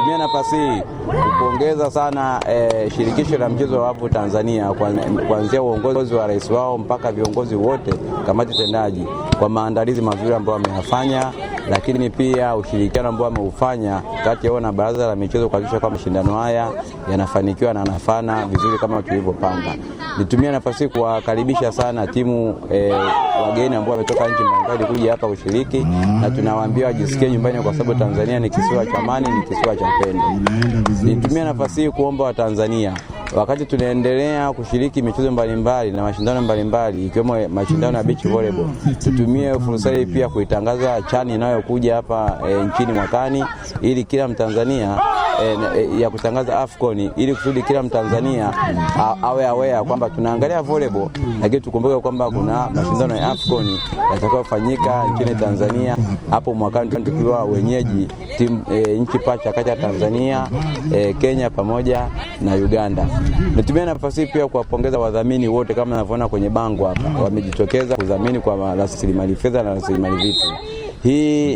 Nitumie nafasi hii kupongeza sana shirikisho la mchezo wa wavu Tanzania kuanzia uongozi wa rais wao mpaka viongozi wote, kamati tendaji, kwa maandalizi mazuri ambayo wameyafanya, lakini pia ushirikiano ambao wameufanya kati yao na baraza la michezo kuhakikisha kwamba mashindano haya yanafanikiwa na yanafana vizuri kama tulivyopanga. Nitumie nafasi kuwakaribisha sana timu wageni ambao wametoka nchi mbalimbali kuja hapa kushiriki, na tunawaambia wajisikie nyumbani kwa sababu Tanzania ni kisiwa cha amani, ni kisiwa cha upendo. Nitumie nafasi kuomba Watanzania, wakati tunaendelea kushiriki michezo mbalimbali na mashindano mbalimbali ikiwemo mashindano ya beach volleyball, tutumie fursa hii pia kuitangaza chani inayokuja hapa nchini mwakani, ili kila Mtanzania ya kutangaza AFCON, ili kusudi kila Mtanzania awe aware kwamba tunaangalia volleyball, lakini tukumbuke kwamba kuna mashindano ya AFCON yatakayofanyika nchini Tanzania hapo mwakani, tukiwa wenyeji timu nchi pacha kati ya Tanzania, Kenya pamoja na Uganda. Nitumie nafasi pia kuwapongeza wadhamini wote, kama unavyoona kwenye bango hapa, wamejitokeza kudhamini kwa rasilimali fedha na rasilimali vitu. Hii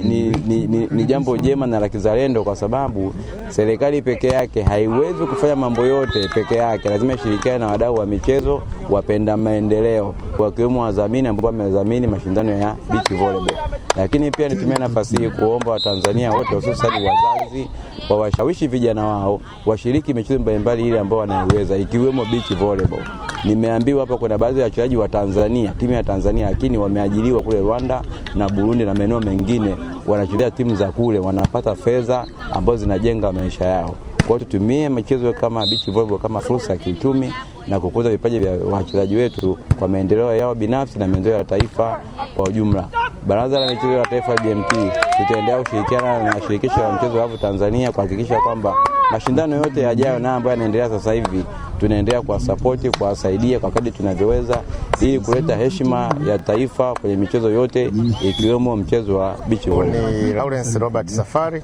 ni jambo jema na la kizalendo, kwa sababu serikali peke yake haiwezi kufanya mambo yote peke yake. Lazima ishirikiane na wadau wa michezo, wapenda maendeleo, wakiwemo wadhamini ambao wamedhamini mashindano ya beach volleyball. Lakini pia nitumia nafasi hii kuomba Watanzania wote, hususan wazazi, wawashawishi vijana wao washiriki michezo mbalimbali ile ambao wanaiweza, ikiwemo beach volleyball. Nimeambiwa hapa kuna baadhi ya wachezaji wa Tanzania, timu ya Tanzania, lakini wameajiriwa kule Rwanda na Burundi na maeneo mengine, wanachezea timu za kule, wanapata fedha ambazo zinajenga maisha yao. Kwa hiyo tutumie michezo kama beach volleyball kama fursa ya kiuchumi na kukuza vipaji vya wachezaji wetu kwa maendeleo yao binafsi na maendeleo ya taifa kwa ujumla. Baraza la michezo ya taifa BMT tutaendelea kushirikiana na shirikisho la mchezo wa wavu Tanzania kuhakikisha kwamba mashindano yote yajayo na ambayo yanaendelea sasa hivi tunaendelea kwa support, kuwasaidia kwa kadri tunavyoweza, ili kuleta heshima ya taifa kwenye michezo yote ikiwemo mchezo wa beach volleyball. Ni Lawrence Robert Safari,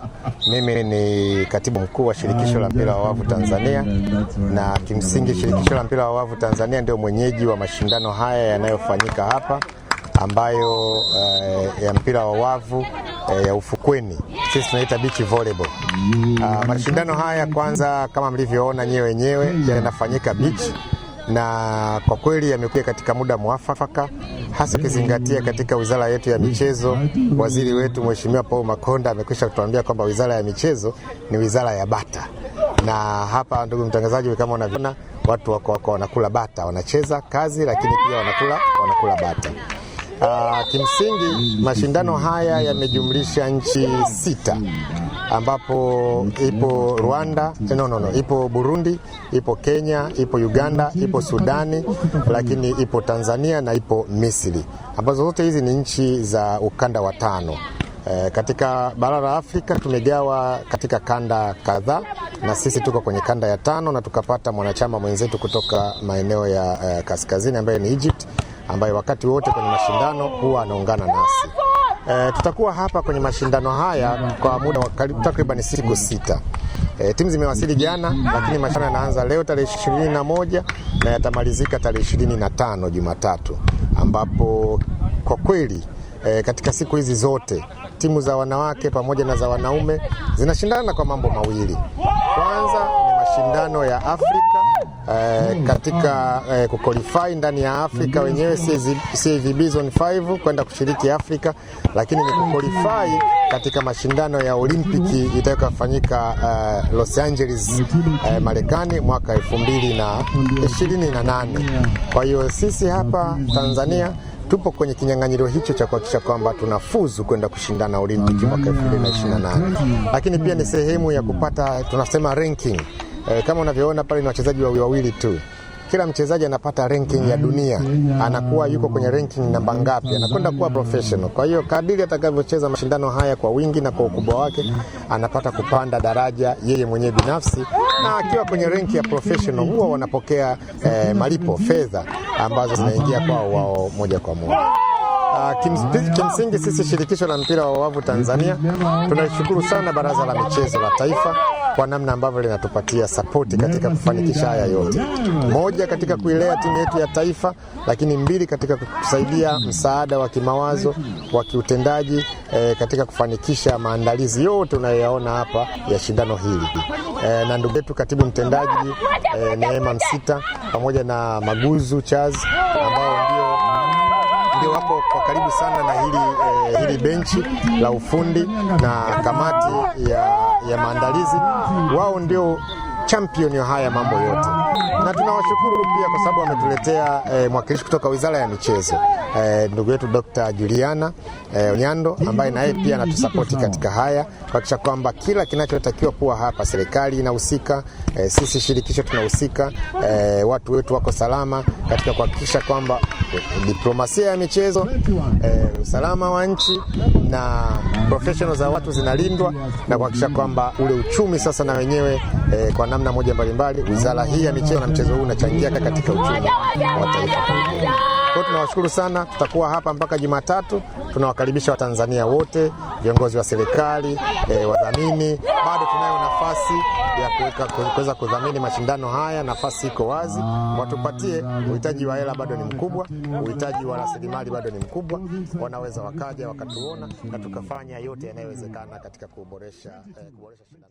mimi ni katibu mkuu wa shirikisho la mpira wa wavu Tanzania, na kimsingi shirikisho la mpira wa wavu Tanzania ndio mwenyeji wa mashindano haya yanayofanyika hapa, ambayo ya mpira wa wavu ya ufukweni, sisi tunaita beach volleyball. Mashindano haya kwanza, kama mlivyoona nyewe wenyewe, yanafanyika beach, na kwa kweli yamekuja katika muda mwafaka, hasa kizingatia katika wizara yetu ya michezo. Waziri wetu Mheshimiwa Paul Makonda amekwisha kutuambia kwamba wizara ya michezo ni wizara ya bata, na hapa, ndugu mtangazaji, kama unavyoona watu wako wanakula bata, wanacheza kazi lakini pia wanakula bata. Kimsingi mashindano haya yamejumlisha nchi 6, ambapo ipo Rwanda, ipo Burundi, ipo Kenya, ipo Uganda, ipo Sudani, lakini ipo Tanzania na ipo Misri, ambazo zote hizi ni nchi za ukanda wa 5. Katika bara la Afrika tumegawa katika kanda kadhaa, na sisi tuko kwenye kanda ya 5, na tukapata mwanachama mwenzetu kutoka maeneo ya kaskazini ambaye ni Egypt, ambaye wakati wote kwenye mashindano huwa anaungana nasi. Tutakuwa hapa kwenye mashindano haya kwa muda wa takriban siku 6. Timu zimewasili jana, lakini mashindano yanaanza leo tarehe 21 na yatamalizika tarehe 25 Jumatatu, ambapo kwa kweli katika siku hizi zote timu za wanawake pamoja na za wanaume zinashindana kwa mambo mawili. Kwanza ni mashindano ya Afrika katika kuqualify ndani ya Afrika wenyewe, CAVB Zone 5 kwenda kushiriki Afrika, lakini ni kuqualify katika mashindano ya Olimpiki itakayofanyika Los Angeles, Marekani mwaka 2028. Kwa hiyo sisi hapa Tanzania tupo kwenye kinyang'anyiro hicho cha kuhakikisha kwamba tunafuzu kwenda kushindana Olimpiki mwaka 2028. Lakini pia ni sehemu ya kupata, tunasema ranking. Kama unavyoona pale ni wachezaji wawili tu. Kila mchezaji anapata ranking ya dunia, anakuwa yuko kwenye ranking namba ngapi, anakwenda kuwa professional. Kwa hiyo kadiri atakavyocheza mashindano haya kwa wingi na kwa ukubwa wake, anapata kupanda daraja yeye mwenyewe binafsi, na akiwa kwenye ranking ya professional huwa wanapokea malipo, fedha ambazo zinaingia kwao wao moja kwa moja. Kimsingi sisi shirikisho la mpira wa wavu Tanzania tunashukuru sana Baraza la Michezo la Taifa kwa namna ambavyo linatupatia sapoti katika kufanikisha haya yote. Moja, katika kuilea timu yetu ya taifa, lakini mbili, katika kusaidia msaada wa kimawazo, wa kiutendaji katika kufanikisha maandalizi yote unayoyaona hapa ya shindano hili. Na ndugu yetu katibu mtendaji Neema Msita pamoja na Maguzu Charles ambao ndio wapo kwa karibu sana na hili benchi la ufundi na kamati ya maandalizi, wao ndio champion ya haya mambo yote. Na tunawashukuru pia kwa sababu wametuletea mwakilishi kutoka Wizara ya Michezo, ndugu yetu Dr. Juliana Nyando, ambaye naye pia anatusapoti katika haya kuhakikisha kwamba kila kinachotakiwa kuwa hapa, serikali inahusika, sisi shirikisho tunahusika, watu wetu wako salama katika kuhakikisha kwamba diplomasia ya michezo, usalama wa nchi na professionals za watu zinalindwa, na kuhakikisha kwamba ule uchumi sasa na wenyewe kwa namna moja mbalimbali, wizara hii ya michezo na mchezo huu unachangia katika uchumi wa taifa. Kwa tunawashukuru sana, tutakuwa hapa mpaka Jumatatu. Tunawakaribisha Watanzania wote, viongozi wa serikali, wadhamini. Bado tunayo nafasi ya kuweza kudhamini mashindano haya, nafasi iko wazi. Watupatie, uhitaji wa hela bado ni mkubwa, uhitaji wa rasilimali bado ni mkubwa. Wanaweza wakaja wakatuona na tukafanya yote yanayowezekana katika kuboresha shindano.